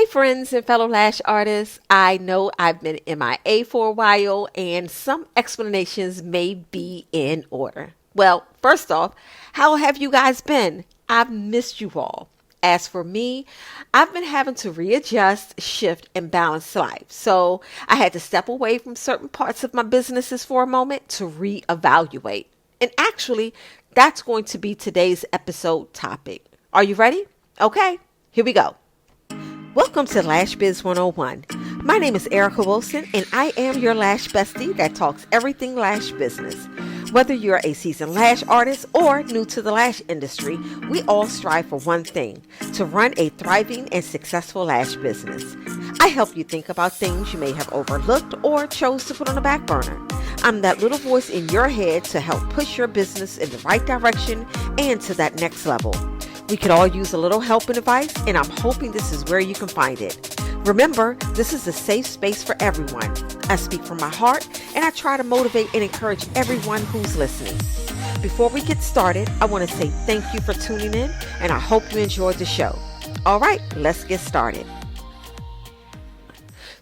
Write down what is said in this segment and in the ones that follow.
Hey friends and fellow lash artists, I know I've been MIA for a while and some explanations may be in order. Well, first off, how have you guys been? I've missed you all. As for me, I've been having to readjust, shift, and balance life. So I had to step away from certain parts of my businesses for a moment to reevaluate. And actually, that's going to be today's episode topic. Are you ready? Okay, here we go. Welcome to Lash Biz 101. My name is Erica Wilson, and I am your lash bestie that talks everything lash business. Whether you're a seasoned lash artist or new to the lash industry, we all strive for one thing, to run a thriving and successful lash business. I help you think about things you may have overlooked or chose to put on the back burner. I'm that little voice in your head to help push your business in the right direction and to that next level. We could all use a little help and advice, and I'm hoping this is where you can find it. Remember, this is a safe space for everyone. I speak from my heart, and I try to motivate and encourage everyone who's listening. Before we get started, I want to say thank you for tuning in, and I hope you enjoyed the show. All right, let's get started.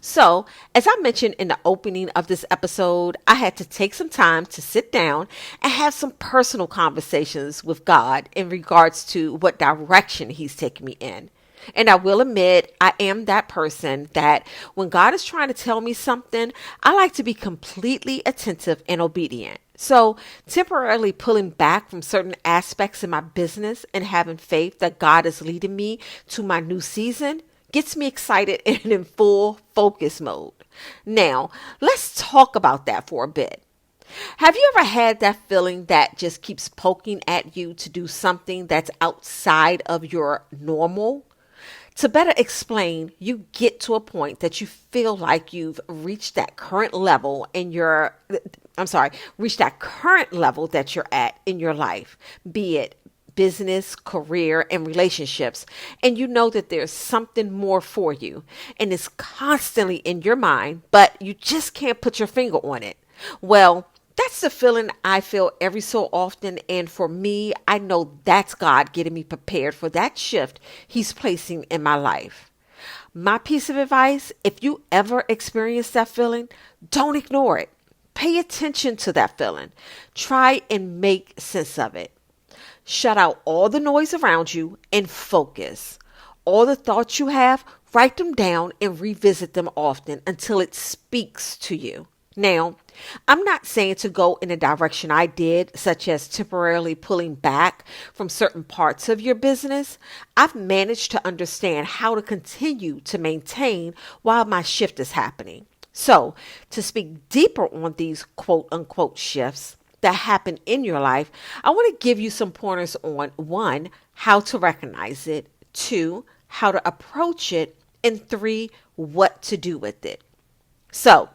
So, as I mentioned in the opening of this episode, I had to take some time to sit down and have some personal conversations with God in regards to what direction He's taking me in. And I will admit, I am that person that when God is trying to tell me something, I like to be completely attentive and obedient. So, temporarily pulling back from certain aspects in my business and having faith that God is leading me to my new season gets me excited and in full focus mode. Now, let's talk about that for a bit. Have you ever had that feeling that just keeps poking at you to do something that's outside of your normal? To better explain, you get to a point that you feel like you've reached that current level reached that current level that you're at in your life, be it business, career, and relationships, and you know that there's something more for you, and it's constantly in your mind, but you just can't put your finger on it. Well, that's the feeling I feel every so often, and for me, I know that's God getting me prepared for that shift He's placing in my life. My piece of advice, if you ever experience that feeling, don't ignore it. Pay attention to that feeling. Try and make sense of it. Shut out all the noise around you and focus. All the thoughts you have, write them down and revisit them often until it speaks to you. Now, I'm not saying to go in a direction I did, such as temporarily pulling back from certain parts of your business. I've managed to understand how to continue to maintain while my shift is happening. So, to speak deeper on these quote unquote shifts that happen in your life, I want to give you some pointers on 1, how to recognize it, 2, how to approach it, and 3, what to do with it. So,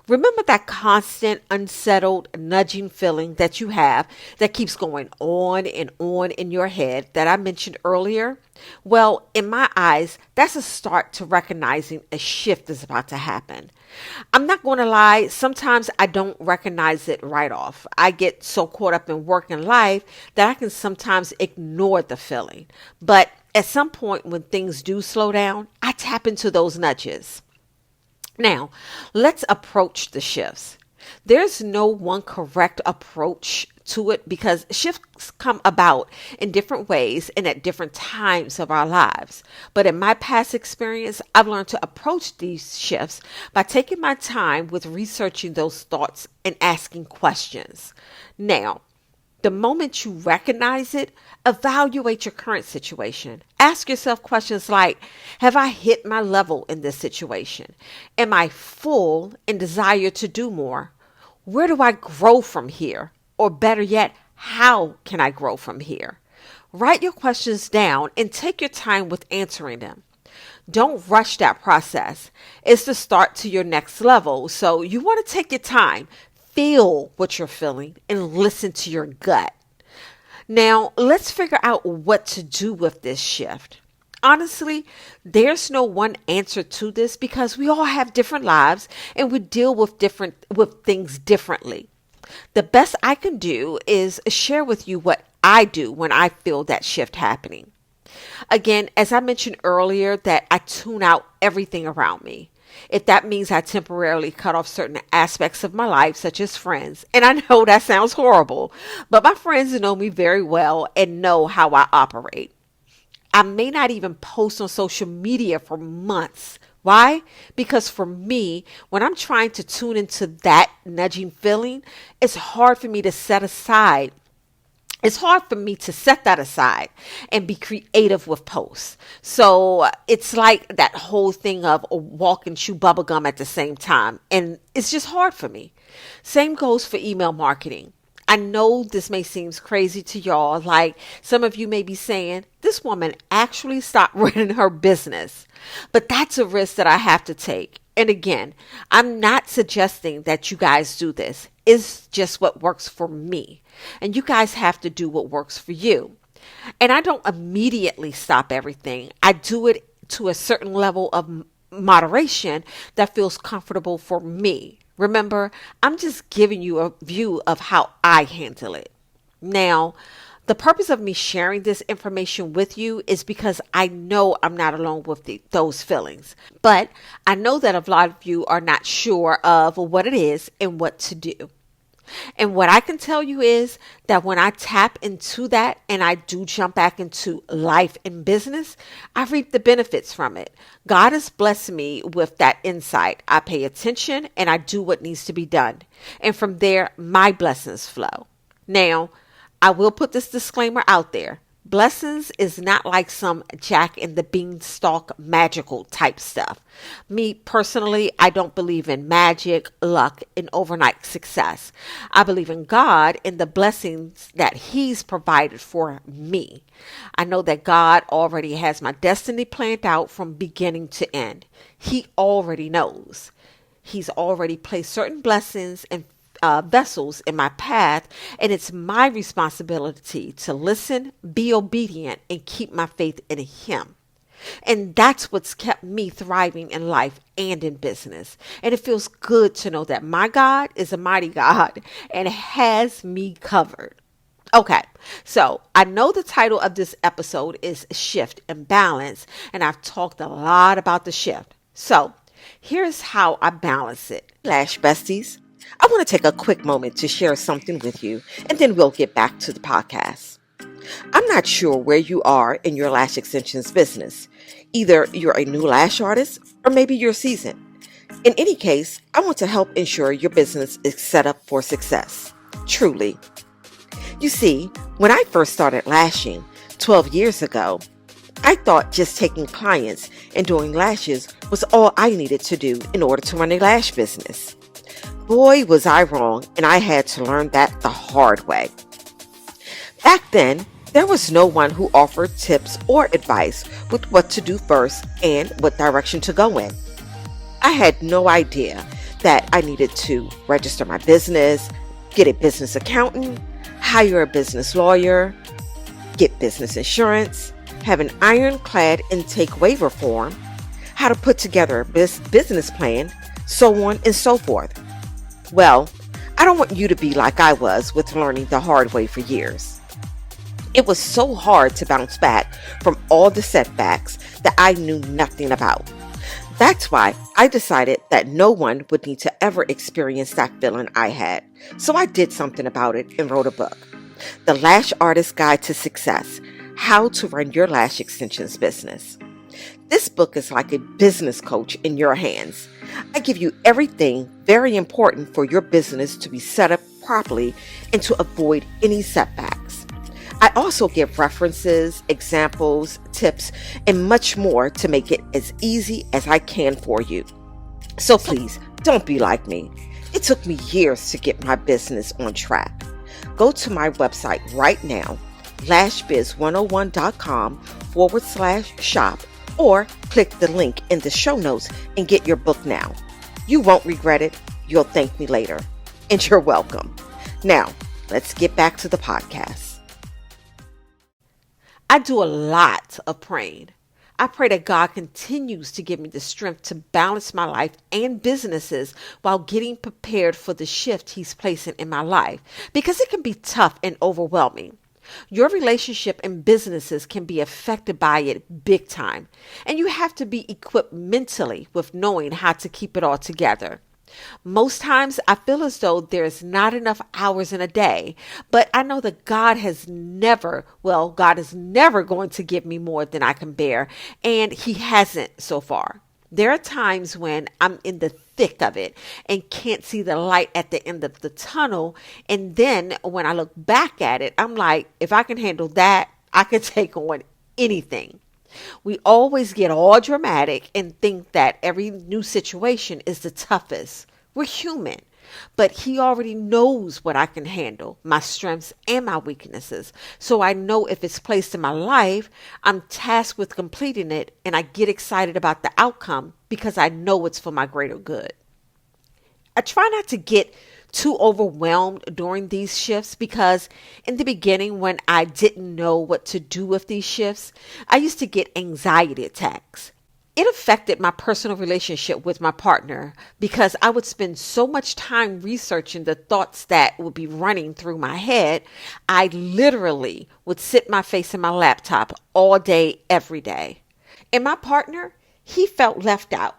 remember that constant, unsettled, nudging feeling that you have that keeps going on and on in your head that I mentioned earlier? Well, in my eyes, that's a start to recognizing a shift is about to happen. I'm not going to lie, sometimes I don't recognize it right off. I get so caught up in work and life that I can sometimes ignore the feeling. But at some point when things do slow down, I tap into those nudges. Now, let's approach the shifts. There's no one correct approach to it because shifts come about in different ways and at different times of our lives. But in my past experience, I've learned to approach these shifts by taking my time with researching those thoughts and asking questions. Now, the moment you recognize it, evaluate your current situation. Ask yourself questions like, have I hit my level in this situation? Am I full and desire to do more? Where do I grow from here? Or better yet, how can I grow from here? Write your questions down and take your time with answering them. Don't rush that process. It's the start to your next level. So you want to take your time. Feel what you're feeling and listen to your gut. Now, let's figure out what to do with this shift. Honestly, there's no one answer to this because we all have different lives and we deal with things differently. The best I can do is share with you what I do when I feel that shift happening. Again, as I mentioned earlier, that I tune out everything around me. If that means I temporarily cut off certain aspects of my life, such as friends, and I know that sounds horrible, but my friends know me very well and know how I operate. I may not even post on social media for months. Why? Because for me, when I'm trying to tune into that nudging feeling, it's hard for me to set aside it's hard for me to set that aside and be creative with posts. So it's like that whole thing of walk and chew bubblegum at the same time. And it's just hard for me. Same goes for email marketing. I know this may seem crazy to y'all. Like some of you may be saying, this woman actually stopped running her business. But that's a risk that I have to take. And again, I'm not suggesting that you guys do this. It's just what works for me. And you guys have to do what works for you. And I don't immediately stop everything. I do it to a certain level of moderation that feels comfortable for me. Remember, I'm just giving you a view of how I handle it. Now, the purpose of me sharing this information with you is because I know I'm not alone with those feelings. But I know that a lot of you are not sure of what it is and what to do. And what I can tell you is that when I tap into that and I do jump back into life and business, I reap the benefits from it. God has blessed me with that insight. I pay attention and I do what needs to be done. And from there, my blessings flow. Now, I will put this disclaimer out there. Blessings is not like some Jack and the Beanstalk magical type stuff. Me personally, I don't believe in magic, luck, and overnight success. I believe in God and the blessings that He's provided for me. I know that God already has my destiny planned out from beginning to end. He already knows. He's already placed certain blessings and vessels in my path, and it's my responsibility to listen, be obedient, and keep my faith in Him. And that's what's kept me thriving in life and in business. And it feels good to know that my God is a mighty God and has me covered. Okay, so I know the title of this episode is Shift and Balance, and I've talked a lot about the shift. So here's how I balance it. LASH besties, I want to take a quick moment to share something with you, and then we'll get back to the podcast. I'm not sure where you are in your lash extensions business. Either you're a new lash artist or maybe you're seasoned. In any case, I want to help ensure your business is set up for success. Truly. You see, when I first started lashing 12 years ago, I thought just taking clients and doing lashes was all I needed to do in order to run a lash business. Boy, was I wrong, and I had to learn that the hard way. Back then, there was no one who offered tips or advice with what to do first and what direction to go in. I had no idea that I needed to register my business, get a business accountant, hire a business lawyer, get business insurance, have an ironclad intake waiver form, how to put together a business plan, so on and so forth. Well, I don't want you to be like I was with learning the hard way for years. It was so hard to bounce back from all the setbacks that I knew nothing about. That's why I decided that no one would need to ever experience that feeling I had. So I did something about it and wrote a book, The Lash Artist Guide to Success, How to Run Your Lash Extensions Business. This book is like a business coach in your hands. I give you everything very important for your business to be set up properly and to avoid any setbacks. I also give references, examples, tips, and much more to make it as easy as I can for you. So please, don't be like me. It took me years to get my business on track. Go to my website right now, lashbiz101.com/shop, or click the link in the show notes and get your book now. You won't regret it. You'll thank me later. And you're welcome. Now, let's get back to the podcast. I do a lot of praying. I pray that God continues to give me the strength to balance my life and businesses while getting prepared for the shift He's placing in my life, because it can be tough and overwhelming. Your relationship and businesses can be affected by it big time, and you have to be equipped mentally with knowing how to keep it all together. Most times I feel as though there's not enough hours in a day, but I know that God is never going to give me more than I can bear, and He hasn't so far. There are times when I'm in the thick of it and can't see the light at the end of the tunnel. And then when I look back at it, I'm like, if I can handle that, I can take on anything. We always get all dramatic and think that every new situation is the toughest. We're human, but He already knows what I can handle, my strengths and my weaknesses. So I know if it's placed in my life, I'm tasked with completing it, and I get excited about the outcome because I know it's for my greater good. I try not to get too overwhelmed during these shifts because in the beginning, when I didn't know what to do with these shifts, I used to get anxiety attacks. It affected my personal relationship with my partner because I would spend so much time researching the thoughts that would be running through my head. I literally would sit my face in my laptop all day, every day. And my partner, he felt left out.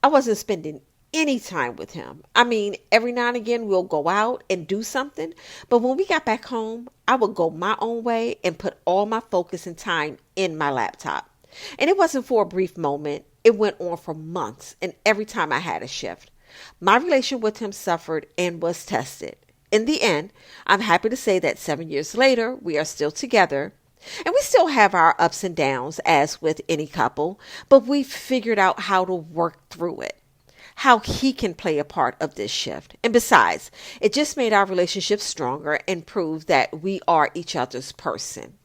I wasn't spending any time with him. I mean, every now and again we'll go out and do something, but when we got back home, I would go my own way and put all my focus and time in my laptop. And it wasn't for a brief moment. It went on for months, and every time I had a shift, my relation with him suffered and was tested. In the end, I'm happy to say that 7 years later, we are still together. And we still have our ups and downs as with any couple, but we've figured out how to work through it, how he can play a part of this shift. And besides, it just made our relationship stronger and proved that we are each other's person.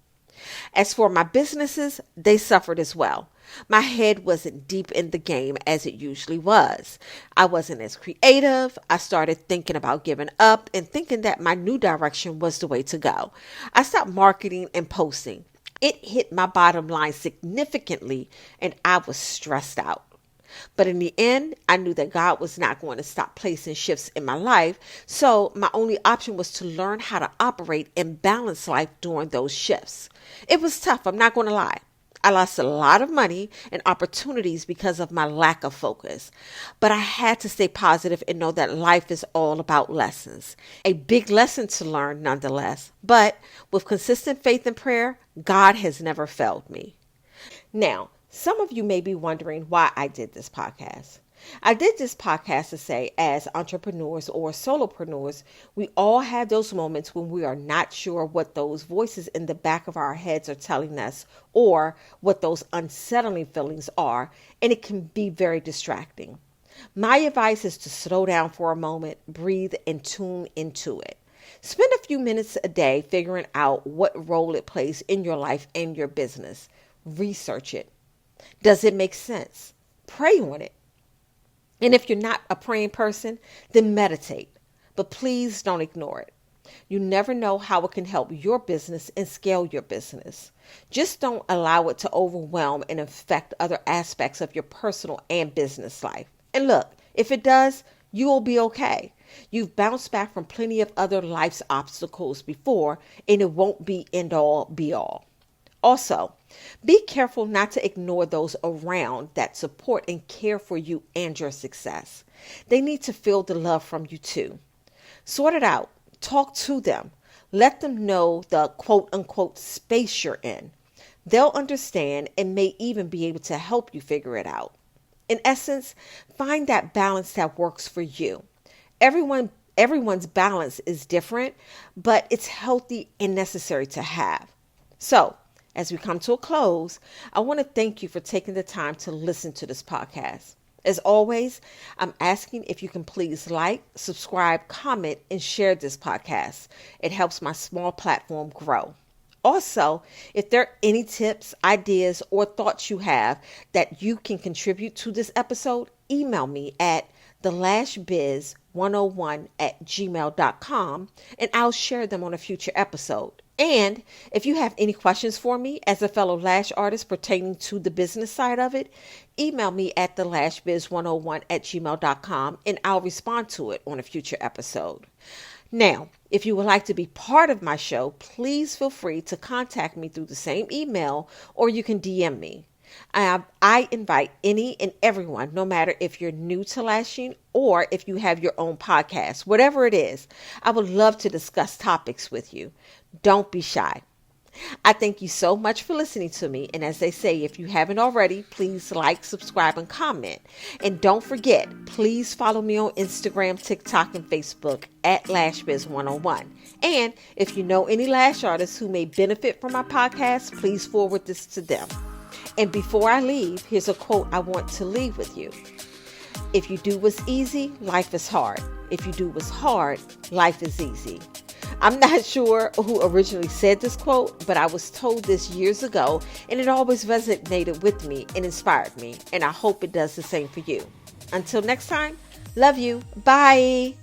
As for my businesses, they suffered as well. My head wasn't deep in the game as it usually was. I wasn't as creative. I started thinking about giving up and thinking that my new direction was the way to go. I stopped marketing and posting. It hit my bottom line significantly, and I was stressed out. But in the end, I knew that God was not going to stop placing shifts in my life. So my only option was to learn how to operate and balance life during those shifts. It was tough. I'm not going to lie. I lost a lot of money and opportunities because of my lack of focus. But I had to stay positive and know that life is all about lessons. A big lesson to learn nonetheless. But with consistent faith and prayer, God has never failed me. Now, some of you may be wondering why I did this podcast. I did this podcast to say, as entrepreneurs or solopreneurs, we all have those moments when we are not sure what those voices in the back of our heads are telling us or what those unsettling feelings are, and it can be very distracting. My advice is to slow down for a moment, breathe, and tune into it. Spend a few minutes a day figuring out what role it plays in your life and your business. Research it. Does it make sense? Pray on it. And if you're not a praying person, then meditate. But please don't ignore it. You never know how it can help your business and scale your business. Just don't allow it to overwhelm and affect other aspects of your personal and business life. And look, if it does, you will be okay. You've bounced back from plenty of other life's obstacles before, and it won't be end all be all. Also, be careful not to ignore those around that support and care for you and your success. They need to feel the love from you too. Sort it out. Talk to them. Let them know the quote unquote space you're in. They'll understand and may even be able to help you figure it out. In essence, find that balance that works for you. Everyone's balance is different, but it's healthy and necessary to have. So, as we come to a close, I want to thank you for taking the time to listen to this podcast. As always, I'm asking if you can please like, subscribe, comment, and share this podcast. It helps my small platform grow. Also, if there are any tips, ideas, or thoughts you have that you can contribute to this episode, email me at thelashbiz101@gmail.com, and I'll share them on a future episode. And if you have any questions for me as a fellow lash artist pertaining to the business side of it, email me at thelashbiz101@gmail.com, and I'll respond to it on a future episode. Now, if you would like to be part of my show, please feel free to contact me through the same email, or you can DM me. I invite any and everyone, no matter if you're new to lashing or if you have your own podcast, whatever it is, I would love to discuss topics with you. Don't be shy. I thank you so much for listening to me. And as they say, if you haven't already, please like, subscribe, and comment. And don't forget, please follow me on Instagram, TikTok, and Facebook at LashBiz101. And if you know any lash artists who may benefit from my podcast, please forward this to them. And before I leave, here's a quote I want to leave with you. If you do what's easy, life is hard. If you do what's hard, life is easy. I'm not sure who originally said this quote, but I was told this years ago, and it always resonated with me and inspired me. And I hope it does the same for you. Until next time, love you. Bye.